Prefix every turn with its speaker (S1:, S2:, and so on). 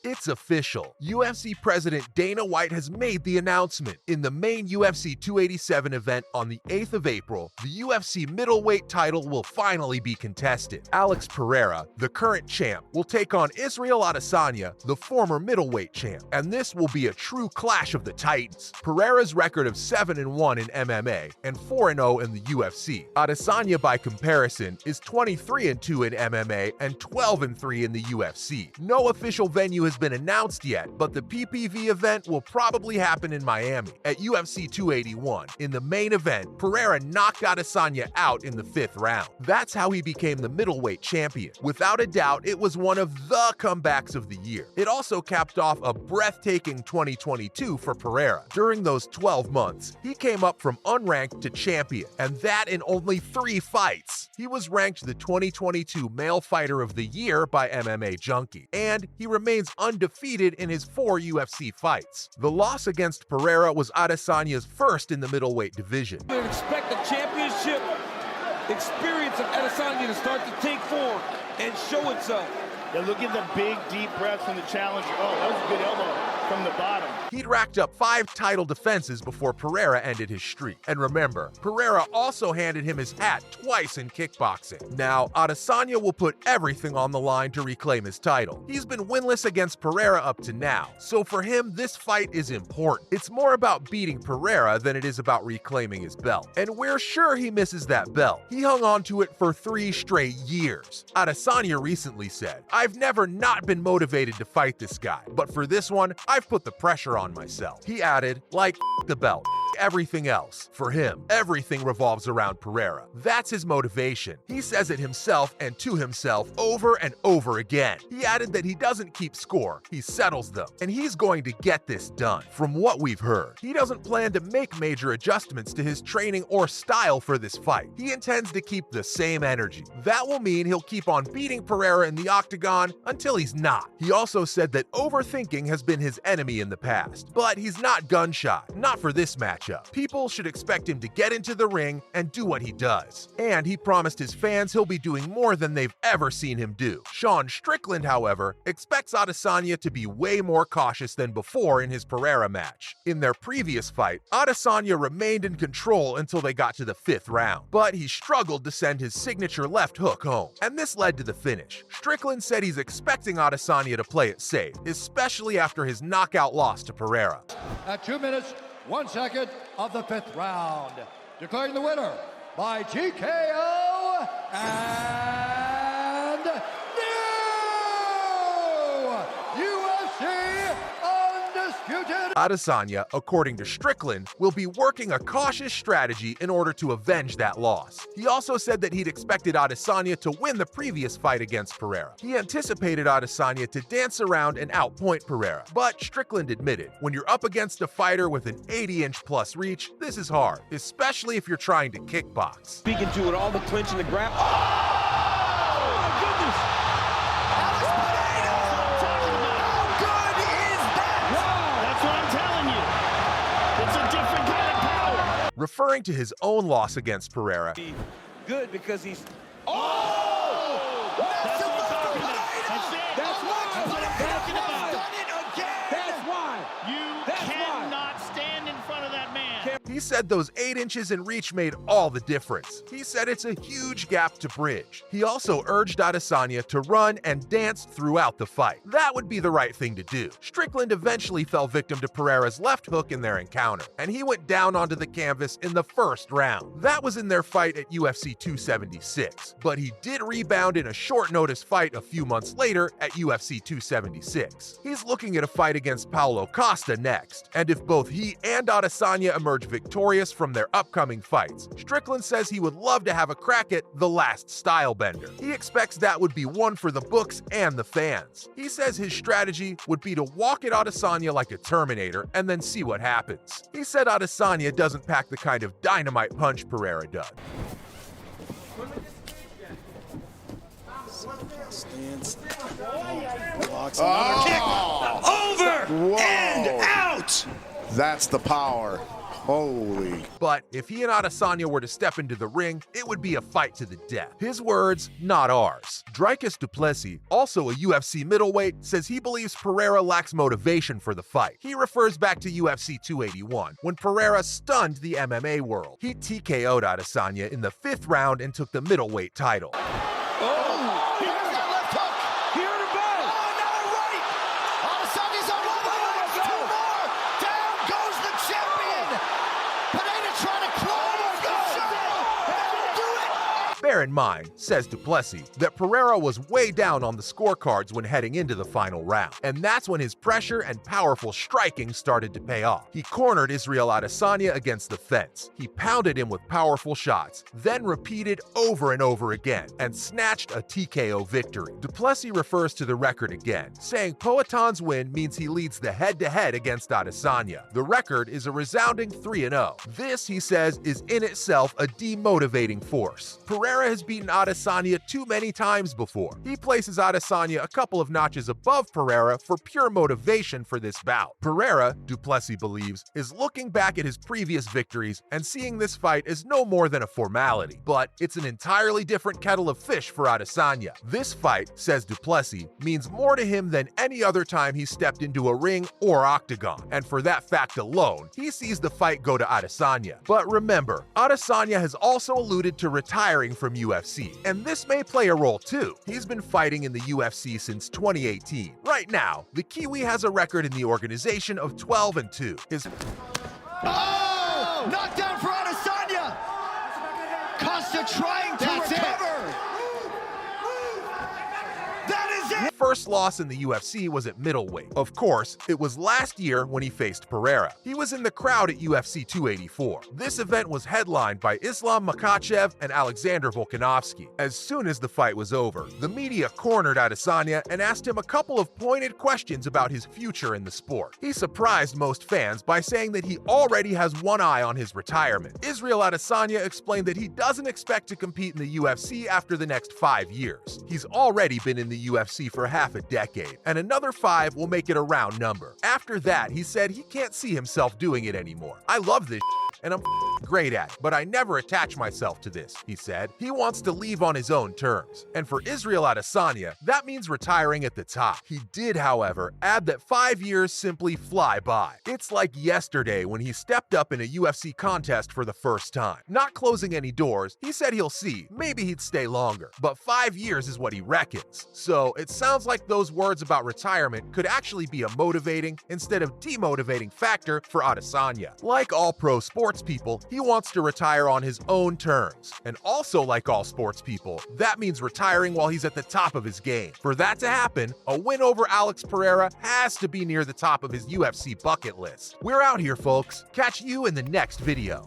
S1: It's official. UFC President Dana White has made the announcement. In the main UFC 287 event on the 8th of April, the UFC middleweight title will finally be contested. Alex Pereira, the current champ, will take on Israel Adesanya, the former middleweight champ. And this will be a true clash of the titans. Pereira's record of 7-1 in MMA and 4-0 in the UFC. Adesanya, by comparison, is 23-2 in MMA and 12-3 in the UFC. No official venue has been announced yet, but the PPV event will probably happen in Miami at UFC 281. In the main event, Pereira knocked Adesanya out in the 5th round. That's how he became the middleweight champion. Without a doubt, it was one of the comebacks of the year. It also capped off a breathtaking 2022 for Pereira. During those 12 months, he came up from unranked to champion, and that in only 3 fights. He was ranked the 2022 Male Fighter of the Year by MMA Junkie, and he remains undefeated in his 4 UFC fights. The loss against Pereira was Adesanya's first in the middleweight division.
S2: You expect the championship experience of Adesanya to start to take form and show itself.
S3: Yeah, look at the big, deep breaths from the challenger. Oh, that was a good elbow from the bottom.
S1: He'd racked up 5 title defenses before Pereira ended his streak. And remember, Pereira also handed him his hat twice in kickboxing. Now, Adesanya will put everything on the line to reclaim his title. He's been winless against Pereira up to now, so for him, this fight is important. It's more about beating Pereira than it is about reclaiming his belt. And we're sure he misses that belt. He hung on to it for 3 straight years. Adesanya recently said, "I've never not been motivated to fight this guy, but for this one, I've put the pressure on myself." He added, like, the belt, everything else. For him, everything revolves around Pereira. That's his motivation. He says it himself and to himself over and over again. He added that he doesn't keep score, he settles them, and he's going to get this done. From what we've heard, he doesn't plan to make major adjustments to his training or style for this fight. He intends to keep the same energy. That will mean he'll keep on beating Pereira in the octagon until he's not. He also said that overthinking has been his enemy in the past, but he's not gun-shy, not for this matchup. People should expect him to get into the ring and do what he does. And he promised his fans he'll be doing more than they've ever seen him do. Sean Strickland, however, expects Adesanya to be way more cautious than before in his Pereira match. In their previous fight, Adesanya remained in control until they got to the 5th round, but he struggled to send his signature left hook home, and this led to the finish. Strickland said he's expecting Adesanya to play it safe, especially after his knockout loss to Pereira.
S4: At 2 minutes, 1 second of the 5th round, declaring the winner by TKO and new UFC Undisputed.
S1: Adesanya, according to Strickland, will be working a cautious strategy in order to avenge that loss. He also said that he'd expected Adesanya to win the previous fight against Pereira. He anticipated Adesanya to dance around and outpoint Pereira, but Strickland admitted, when you're up against a fighter with an 80-inch plus reach, this is hard, especially if you're trying to kickbox.
S2: Speaking to it, all the clinch and the grab. Oh, my goodness!
S1: Referring to his own loss against Pereira,
S2: good because he's...
S3: Oh!
S2: That's what I'm talking about.
S3: That's it.
S2: That's why.
S3: That's what I'm talking about.
S4: Done it again.
S2: That's why.
S3: You cannot stand in front of that man.
S1: he said those 8 inches in reach made all the difference. He said it's a huge gap to bridge. He also urged Adesanya to run and dance throughout the fight. That would be the right thing to do. Strickland eventually fell victim to Pereira's left hook in their encounter, and he went down onto the canvas in the 1st round. That was in their fight at UFC 276, but he did rebound in a short notice fight a few months later at UFC 276. He's looking at a fight against Paulo Costa next, and if both he and Adesanya emerge victorious from their upcoming fights, Strickland says he would love to have a crack at the last stylebender. He expects that would be one for the books and the fans. He says his strategy would be to walk at Adesanya like a Terminator and then see what happens. He said Adesanya doesn't pack the kind of dynamite punch Pereira does.
S5: Stands, blocks another kick, over
S6: Whoa.
S5: and out.
S6: That's the power.
S5: Holy.
S1: But if he and Adesanya were to step into the ring, it would be a fight to the death. His words, not ours. Dricus du Plessis, also a UFC middleweight, says he believes Pereira lacks motivation for the fight. He refers back to UFC 281, when Pereira stunned the MMA world. He TKO'd Adesanya in the 5th round and took the middleweight title.
S2: Oh!
S4: Here's that left hook.
S2: He hurt him bad.
S4: Oh, now a right. Adesanya's on one leg. Two more. Down goes the champion. Pereira trying to close the show. That'll do it.
S1: Bear in mind, says du Plessis, that Pereira was way down on the scorecards when heading into the final round, and that's when his pressure and powerful striking started to pay off. He cornered Israel Adesanya against the fence. He pounded him with powerful shots, then repeated over and over again, and snatched a TKO victory. Du Plessis refers to the record again, saying Poaton's win means he leads the head-to-head against Adesanya. The record is a resounding 3-0. This, he says, is in itself a demotivating force. Pereira has beaten Adesanya too many times before. He places Adesanya a couple of notches above Pereira for pure motivation for this bout. Pereira, du Plessis believes, is looking back at his previous victories and seeing this fight as no more than a formality. But it's an entirely different kettle of fish for Adesanya. This fight, says du Plessis, means more to him than any other time he stepped into a ring or octagon. And for that fact alone, he sees the fight go to Adesanya. But remember, Adesanya has also alluded to retiring from UFC, and this may play a role too. He's been fighting in the UFC since 2018. Right now, the Kiwi has a record in the organization of 12-2. His
S4: Knockdown for Adesanya. Costa trying to recover. That is it.
S1: first loss in the UFC was at middleweight. Of course, it was last year when he faced Pereira. He was in the crowd at UFC 284. This event was headlined by Islam Makhachev and Alexander Volkanovski. As soon as the fight was over, the media cornered Adesanya and asked him a couple of pointed questions about his future in the sport. He surprised most fans by saying that he already has one eye on his retirement. Israel Adesanya explained that he doesn't expect to compete in the UFC after the next 5 years. He's already been in the UFC for half a decade, and another 5 will make it a round number. After that, he said he can't see himself doing it anymore. I love this and I'm great at it, but I never attach myself to this, he said. He wants to leave on his own terms. And for Israel Adesanya, that means retiring at the top. He did, however, add that 5 years simply fly by. It's like yesterday when he stepped up in a UFC contest for the first time. Not closing any doors, he said he'll see. Maybe he'd stay longer, but 5 years is what he reckons. So it sounds like those words about retirement could actually be a motivating instead of demotivating factor for Adesanya. Like all pro sports people, he wants to retire on his own terms. And also like all sports people, that means retiring while he's at the top of his game. For that to happen, a win over Alex Pereira has to be near the top of his UFC bucket list. We're out here, folks. Catch you in the next video.